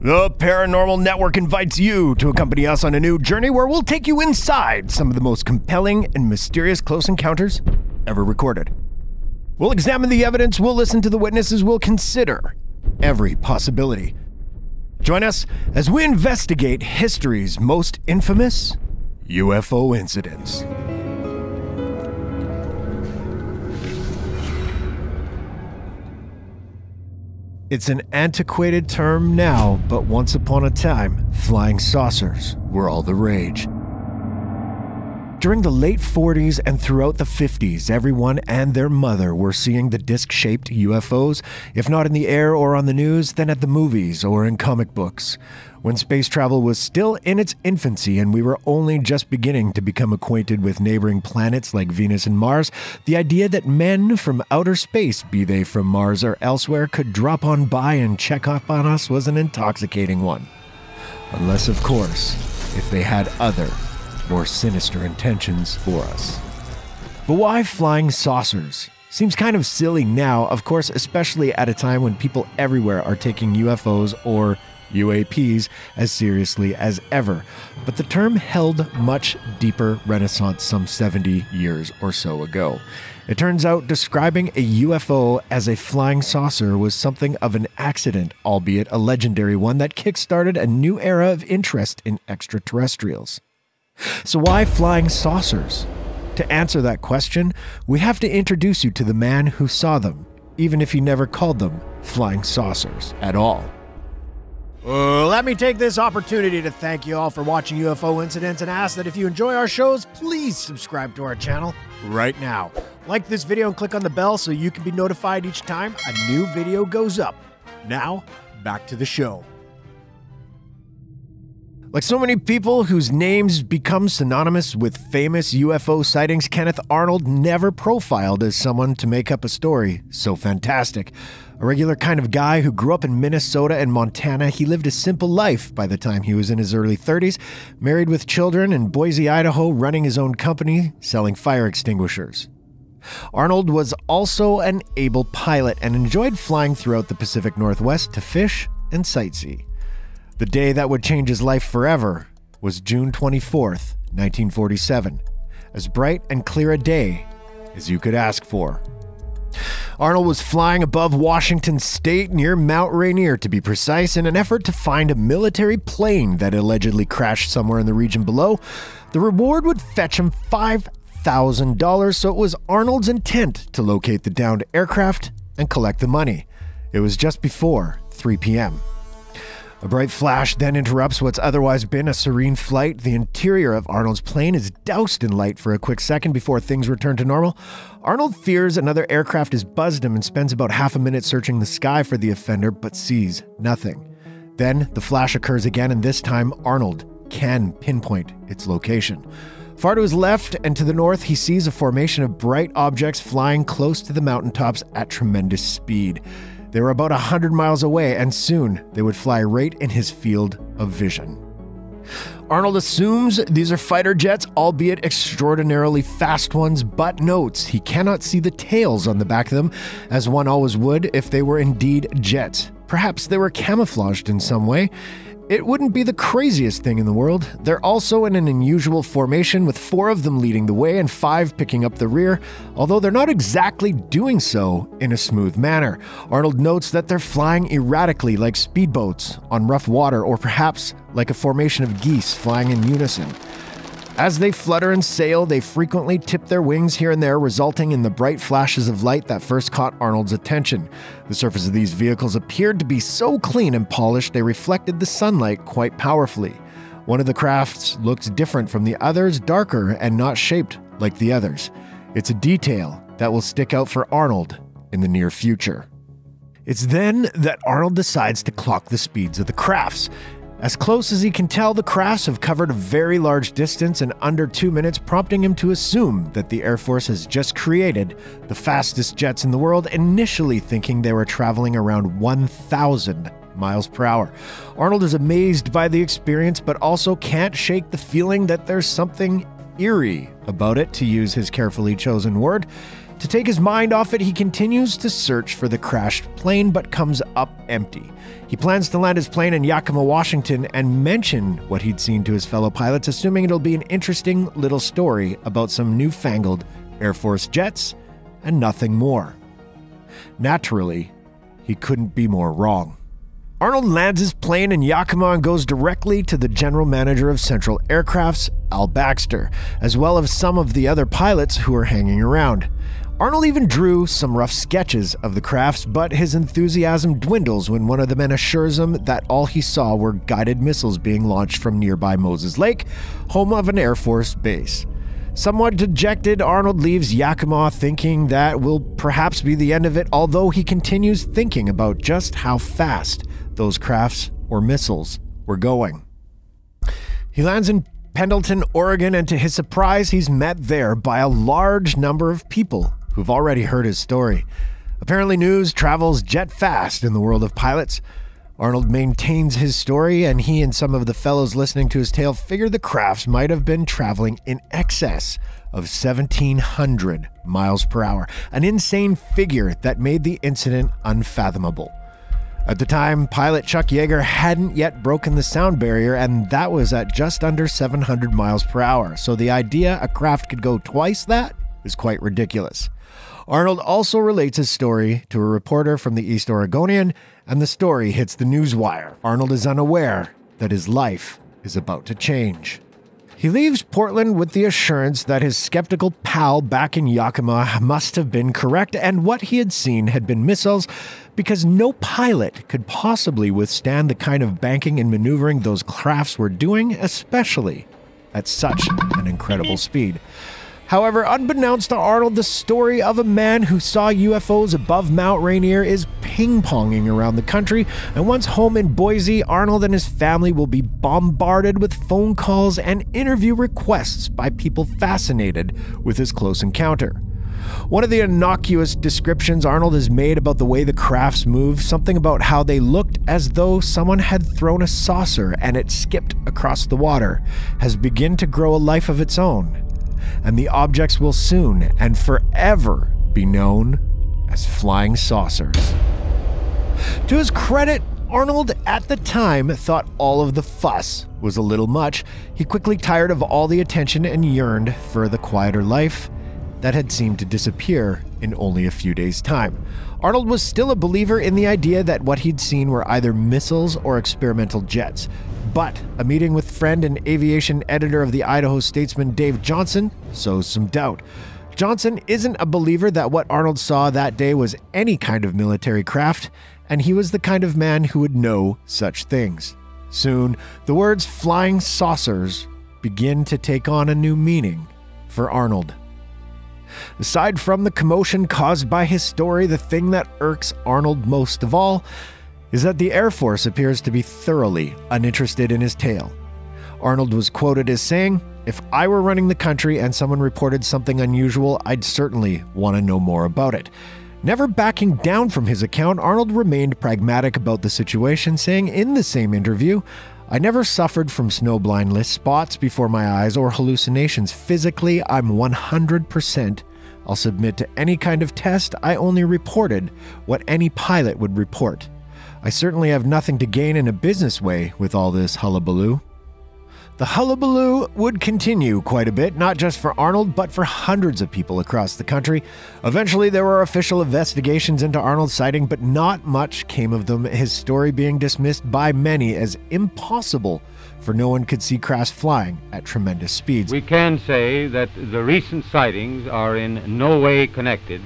The Paranormal Network invites you to accompany us on a new journey where we'll take you inside some of the most compelling and mysterious close encounters ever recorded. We'll examine the evidence, we'll listen to the witnesses, we'll consider every possibility. Join us as we investigate history's most infamous UFO incidents. It's an antiquated term now, but once upon a time, flying saucers were all the rage. During the late 40s and throughout the 50s, everyone and their mother were seeing the disc-shaped UFOs, if not in the air or on the news, then at the movies or in comic books. When space travel was still in its infancy and we were only just beginning to become acquainted with neighboring planets like Venus and Mars, the idea that men from outer space, be they from Mars or elsewhere, could drop on by and check up on us was an intoxicating one. Unless, of course, if they had other, more sinister intentions for us. But why flying saucers? Seems kind of silly now, of course, especially at a time when people everywhere are taking UFOs or UAPs as seriously as ever. But the term held much deeper resonance some 70 years or so ago. It turns out describing a UFO as a flying saucer was something of an accident, albeit a legendary one that kickstarted a new era of interest in extraterrestrials. So why flying saucers? To answer that question, we have to introduce you to the man who saw them, even if he never called them flying saucers at all. Let me take this opportunity to thank you all for watching UFO Incidents and ask that if you enjoy our shows, please subscribe to our channel right now. Like this video and click on the bell so you can be notified each time a new video goes up. Now, back to the show. Like so many people whose names become synonymous with famous UFO sightings, Kenneth Arnold never profiled as someone to make up a story so fantastic. A regular kind of guy who grew up in Minnesota and Montana, he lived a simple life by the time he was in his early 30s, married with children in Boise, Idaho, running his own company, selling fire extinguishers. Arnold was also an able pilot and enjoyed flying throughout the Pacific Northwest to fish and sightsee. The day that would change his life forever was June 24th, 1947, as bright and clear a day as you could ask for. Arnold was flying above Washington State near Mount Rainier, to be precise, in an effort to find a military plane that allegedly crashed somewhere in the region below. The reward would fetch him $5,000, so it was Arnold's intent to locate the downed aircraft and collect the money. It was just before 3 p.m. A bright flash then interrupts what's otherwise been a serene flight. The interior of Arnold's plane is doused in light for a quick second before things return to normal. Arnold fears another aircraft has buzzed him and spends about half a minute searching the sky for the offender, but sees nothing. Then the flash occurs again, and this time Arnold can pinpoint its location. Far to his left and to the north, he sees a formation of bright objects flying close to the mountaintops at tremendous speed. They were about 100 miles away, and soon they would fly right in his field of vision. Arnold assumes these are fighter jets, albeit extraordinarily fast ones, but notes he cannot see the tails on the back of them, as one always would if they were indeed jets. Perhaps they were camouflaged in some way. It wouldn't be the craziest thing in the world. They're also in an unusual formation, with 4 of them leading the way and 5 picking up the rear, although they're not exactly doing so in a smooth manner. Arnold notes that they're flying erratically like speedboats on rough water, or perhaps like a formation of geese flying in unison. As they flutter and sail, they frequently tip their wings here and there, resulting in the bright flashes of light that first caught Arnold's attention. The surface of these vehicles appeared to be so clean and polished they reflected the sunlight quite powerfully. One of the crafts looked different from the others, darker and not shaped like the others. It's a detail that will stick out for Arnold in the near future. It's then that Arnold decides to clock the speeds of the crafts. As close as he can tell, the crafts have covered a very large distance in under 2 minutes, prompting him to assume that the Air Force has just created the fastest jets in the world, initially thinking they were traveling around 1,000 miles per hour. Arnold is amazed by the experience, but also can't shake the feeling that there's something eerie about it, to use his carefully chosen word. To take his mind off it, he continues to search for the crashed plane but comes up empty. He plans to land his plane in Yakima, Washington and mention what he'd seen to his fellow pilots, assuming it'll be an interesting little story about some newfangled Air Force jets and nothing more. Naturally, he couldn't be more wrong. Arnold lands his plane in Yakima and goes directly to the general manager of Central Aircraft's, Al Baxter, as well as some of the other pilots who were hanging around. Arnold even drew some rough sketches of the crafts, but his enthusiasm dwindles when one of the men assures him that all he saw were guided missiles being launched from nearby Moses Lake, home of an Air Force base. Somewhat dejected, Arnold leaves Yakima thinking that will perhaps be the end of it, although he continues thinking about just how fast those crafts or missiles were going. He lands in Pendleton, Oregon, and to his surprise, he's met there by a large number of people who've already heard his story. Apparently, news travels jet fast in the world of pilots. Arnold maintains his story, and he and some of the fellows listening to his tale figure the crafts might have been traveling in excess of 1,700 miles per hour, an insane figure that made the incident unfathomable. At the time, pilot Chuck Yeager hadn't yet broken the sound barrier, and that was at just under 700 miles per hour, so the idea a craft could go twice that is quite ridiculous. Arnold also relates his story to a reporter from the East Oregonian, and the story hits the newswire. Arnold is unaware that his life is about to change. He leaves Portland with the assurance that his skeptical pal back in Yakima must have been correct, and what he had seen had been missiles, because no pilot could possibly withstand the kind of banking and maneuvering those crafts were doing, especially at such an incredible speed. However, unbeknownst to Arnold, the story of a man who saw UFOs above Mount Rainier is ping-ponging around the country, and once home in Boise, Arnold and his family will be bombarded with phone calls and interview requests by people fascinated with his close encounter. One of the innocuous descriptions Arnold has made about the way the crafts moved, something about how they looked as though someone had thrown a saucer and it skipped across the water, has begun to grow a life of its own. And the objects will soon and forever be known as flying saucers. To his credit, Arnold at the time thought all of the fuss was a little much. He quickly tired of all the attention and yearned for the quieter life that had seemed to disappear in only a few days' time. Arnold was still a believer in the idea that what he'd seen were either missiles or experimental jets. But a meeting with friend and aviation editor of the Idaho Statesman Dave Johnson sows some doubt. Johnson isn't a believer that what Arnold saw that day was any kind of military craft, and he was the kind of man who would know such things. Soon, the words flying saucers begin to take on a new meaning for Arnold. Aside from the commotion caused by his story, the thing that irks Arnold most of all is that the Air Force appears to be thoroughly uninterested in his tale. Arnold was quoted as saying, "If I were running the country and someone reported something unusual, I'd certainly want to know more about it." Never backing down from his account, Arnold remained pragmatic about the situation, saying in the same interview, "I never suffered from snowblindness, spots before my eyes, or hallucinations. Physically, I'm 100%. I'll submit to any kind of test. I only reported what any pilot would report. I certainly have nothing to gain in a business way with all this hullabaloo." The hullabaloo would continue quite a bit, not just for Arnold, but for hundreds of people across the country. Eventually, there were official investigations into Arnold's sighting, but not much came of them, his story being dismissed by many as impossible, for no one could see crafts flying at tremendous speeds. We can say that the recent sightings are in no way connected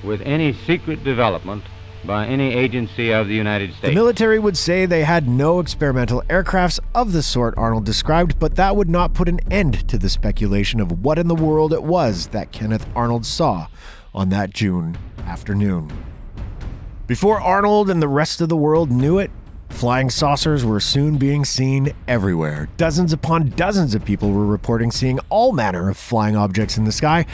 with any secret development by any agency of the United States. The military would say they had no experimental aircrafts of the sort Arnold described, but that would not put an end to the speculation of what in the world it was that Kenneth Arnold saw on that June afternoon. Before Arnold and the rest of the world knew it, flying saucers were soon being seen everywhere. Dozens upon dozens of people were reporting seeing all manner of flying objects in the sky.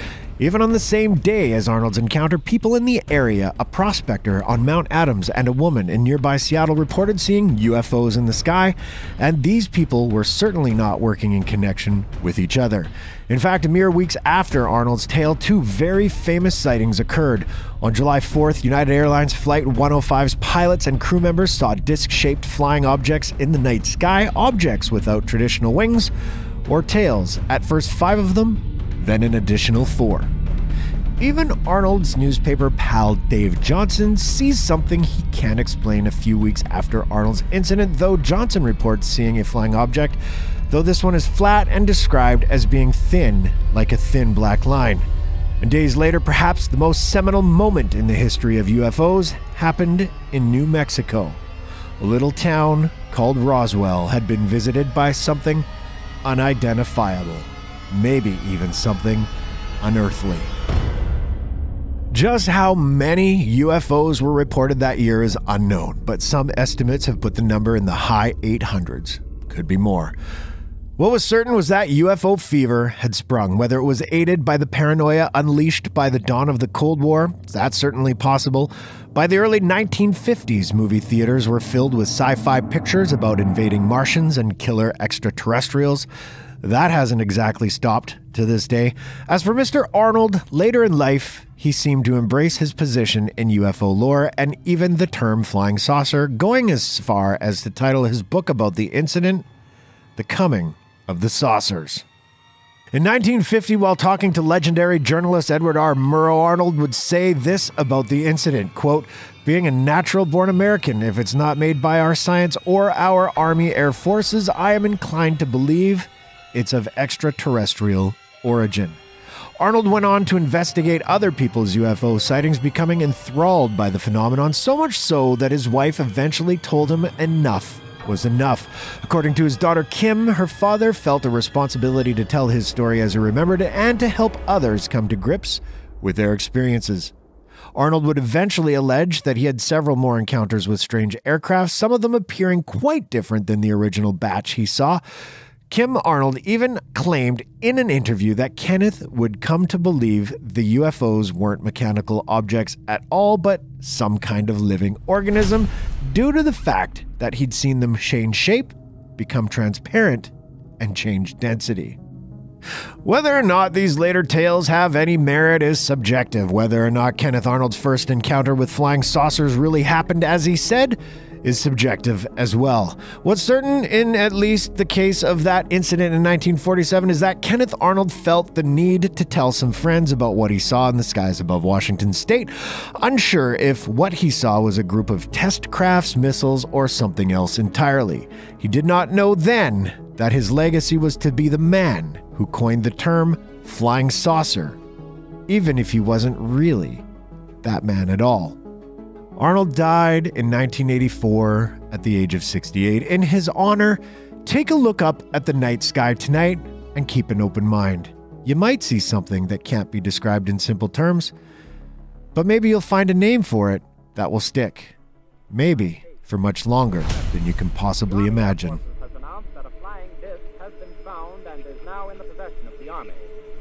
Even on the same day as Arnold's encounter, people in the area, a prospector on Mount Adams and a woman in nearby Seattle reported seeing UFOs in the sky, and these people were certainly not working in connection with each other. In fact, mere weeks after Arnold's tale, two very famous sightings occurred. On July 4th, United Airlines Flight 105's pilots and crew members saw disc-shaped flying objects in the night sky, objects without traditional wings or tails. At first 5 of them, then an additional 4. Even Arnold's newspaper pal Dave Johnson sees something he can't explain a few weeks after Arnold's incident, though Johnson reports seeing a flying object, though this one is flat and described as being thin, like a thin black line. And days later, perhaps the most seminal moment in the history of UFOs happened in New Mexico. A little town called Roswell had been visited by something unidentifiable. Maybe even something unearthly. Just how many UFOs were reported that year is unknown, but some estimates have put the number in the high 800s. Could be more. What was certain was that UFO fever had sprung, whether it was aided by the paranoia unleashed by the dawn of the Cold War. That's certainly possible. By the early 1950s, movie theaters were filled with sci-fi pictures about invading Martians and killer extraterrestrials. That hasn't exactly stopped to this day. As for Mr. Arnold, later in life, he seemed to embrace his position in UFO lore and even the term flying saucer, going as far as to title his book about the incident, The Coming of the Saucers. In 1950, while talking to legendary journalist Edward R. Murrow, Arnold would say this about the incident, quote, "Being a natural-born American, if it's not made by our science or our Army Air Forces, I am inclined to believe it's of extraterrestrial origin." Arnold went on to investigate other people's UFO sightings, becoming enthralled by the phenomenon, so much so that his wife eventually told him enough was enough. According to his daughter Kim, her father felt a responsibility to tell his story as he remembered it and to help others come to grips with their experiences. Arnold would eventually allege that he had several more encounters with strange aircraft, some of them appearing quite different than the original batch he saw. Kim Arnold even claimed in an interview that Kenneth would come to believe the UFOs weren't mechanical objects at all, but some kind of living organism, due to the fact that he'd seen them change shape, become transparent, and change density. Whether or not these later tales have any merit is subjective. Whether or not Kenneth Arnold's first encounter with flying saucers really happened as he said is subjective as well. What's certain, in at least the case of that incident in 1947, is that Kenneth Arnold felt the need to tell some friends about what he saw in the skies above Washington state, unsure if what he saw was a group of test crafts, missiles, or something else entirely. He did not know then that his legacy was to be the man who coined the term flying saucer, even if he wasn't really that man at all. Arnold died in 1984 at the age of 68. In his honor, take a look up at the night sky tonight and keep an open mind. You might see something that can't be described in simple terms, but maybe you'll find a name for it that will stick. Maybe for much longer than you can possibly imagine. Has announced that a flying disc has been found and is now in the possession of the Army.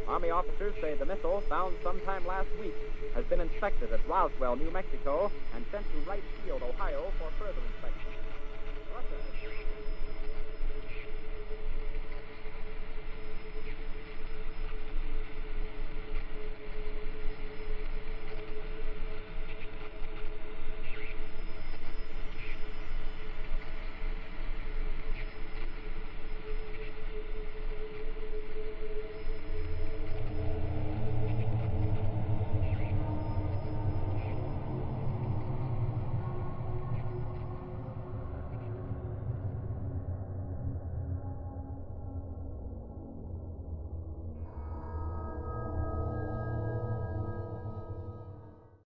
Army officers say the missile, found sometime last week, has been inspected at Roswell, New Mexico, and sent to Wright Field, Ohio, for further inspection.